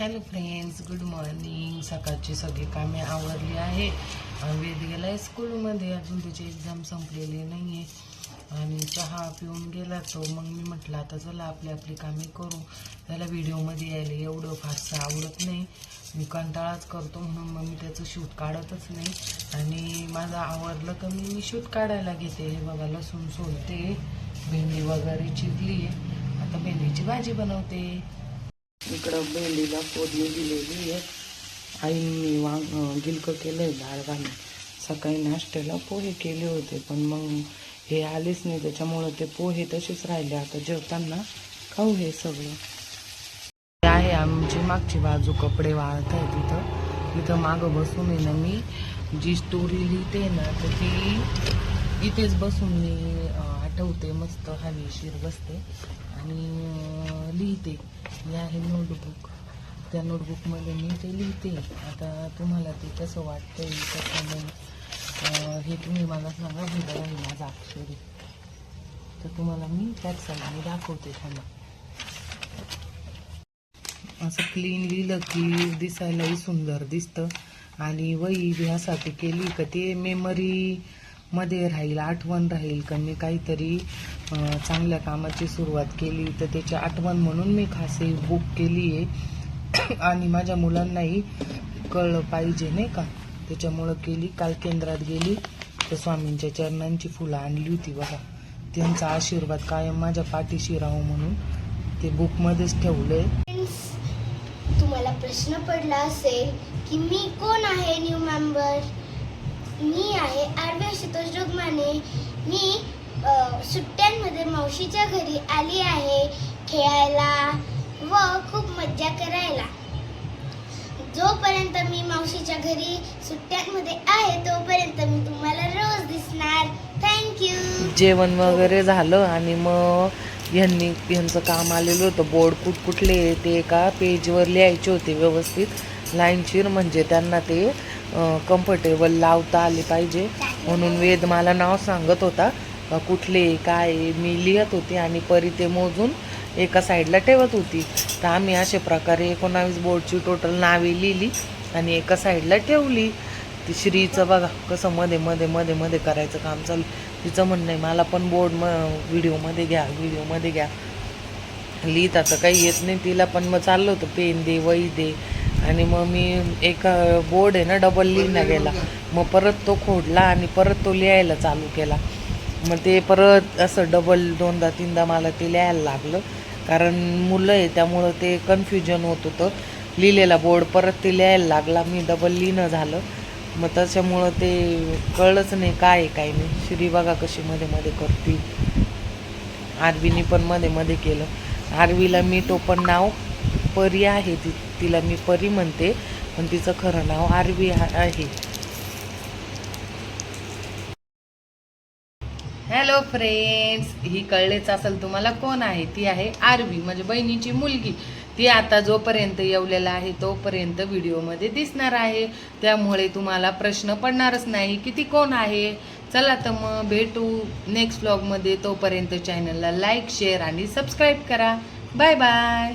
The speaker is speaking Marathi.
Hello friends, good morning. सकाळची सगळी कामे आवरली आहे. वेद गेलाय स्कूलमध्ये, अजून त्याची एक्झाम संपलेली नाही आहे आणि चहा पिऊन गेला तो. मग मी म्हटलं आता चला आपली कामे करू. त्याला व्हिडिओमध्ये यायला एवढं फारसं आवडत नाही, मी कंटाळाच करतो, म्हणून मग मी त्याचं शूट काढतच नाही. आणि माझं आवरलं का मी शूट काढायला घेते. हे बघा, लसूण सोलते, भेंडी वगैरे चिरली आहे, आता भेंडीची भाजी बनवते. इकडं भेंडीला फोडणी दिलेली आहे. आईंनी गिलकं केलं आहे डाळ घालून. सकाळी नाश्त्याला पोहे केले होते, पण मग हे आलेच नाही, त्याच्यामुळं ते पोहे तसेच राहिले. आता जेवताना खाऊ हे सगळं. हे आहे आमची मागची बाजू, कपडे वाळत आहे तिथं मागं बसून आहे ना, मी जी स्टोरी लिहिते ना तर ती इथेच बसून मी आठवते, मस्त हवेशीर बसते आणि लिहिते. हे आहे नोटबुक, त्या नोटबुकमध्ये मी ते लिहिते. आता तुम्हाला ते कसं वाटतंय कसं नाही हे तुम्ही मला सांगा. हे बघा, हे माझा अक्षर, तर तुम्हाला मी त्याच मी दाखवते थांबा. असं क्लीन लिहिलं की दिसायलाही सुंदर दिसतं. आणि वही ह्यासाठी केली का ते मेमरी मध्ये राहील, आठवण राहील का मी काहीतरी चांगल्या कामाची सुरुवात केली तर त्याची आठवण म्हणून मी खास ही बुक केली आहे. आणि माझ्या मुलांनाही कळलं पाहिजे नाही का, त्याच्यामुळं केली. काल केंद्रात गेली तर स्वामींच्या चरणांची फुलं आणली होती बघा. त्यांचा आशीर्वाद कायम माझ्या पाठीशी राहू म्हणून ते बुकमध्येच ठेवलंय. तुम्हाला प्रश्न पडला असेल की मी कोण आहे न्यू मेंबर. मी आहे आरवी आशुतोष जोगमाने. मी सुट्ट्यांमध्ये मावशीच्या घरी आली आहे खेळायला व खूप मज्जा करायला. जोपर्यंत मी मावशीच्या घरी सुट्ट्यांमध्ये आहे तोपर्यंत मी तुम्हाला रोज दिसणार. थँक्यू. जेवण वगैरे झालं आणि मग यांचं काम आलेलं होतं. बोर्ड कुठले ते एका पेजवर लिहायचे होते व्यवस्थित लाईनशीर, म्हणजे त्यांना ते कम्फर्टेबल लावता आले पाहिजे. म्हणून वेद मला नाव सांगत होता कुठले काय, मी लिहत होते आणि परी ते मोजून एका साईडला ठेवत होती. तर आम्ही अशा प्रकारे 19 बोर्डची टोटल नावे लिहिली आणि एका साईडला ठेवली. ती श्रीचं बघा कसं मध्ये मध्ये मध्ये मध्ये करायचं काम चालू. तिचं म्हणणं आहे मला पण बोर्ड व्हिडिओमध्ये घ्या. लिहिता तर काही येत नाही तिला, पण मग चाललं होतं पेन दे, वही दे. आणि मग मी एका बोर्ड आहे ना डबल लिहिला गेला, मग परत तो खोडला आणि परत तो लिहायला चालू केला. मग ते परत असं डबल 2दा-3दा मला ते लिहायला लागलं, कारण मुलं आहे त्यामुळं ते कन्फ्युजन होत होतं. लिहिलेला बोर्ड परत ते लिहायला लागला, मी डबल लिहिणं झालं. मग त्याच्यामुळं ते कळलंच नाही काय नाही. श्री बघा कशी मध्ये मध्ये करते. आरवीनी पण मध्ये मध्ये केलं. आरवीला मी टोपण नाव परी आहे, तिला मी परी म्हणते, पण तिचं खरं नाव आरवी आहे. हॅलो फ्रेंड्स, ही कळलेच असेल तुम्हाला कोण आहे. ती आहे आरवी, म्हणजे बहिणीची मुलगी. ती आता जोपर्यंत येवलेला आहे तोपर्यंत व्हिडिओमध्ये दिसणार आहे, त्यामुळे तुम्हाला प्रश्न पडणारच नाही की ती कोण आहे. चला तर मग भेटू नेक्स्ट व्लॉगमध्ये. तोपर्यंत चॅनलला लाईक, शेअर आणि सबस्क्राईब करा. Bye bye.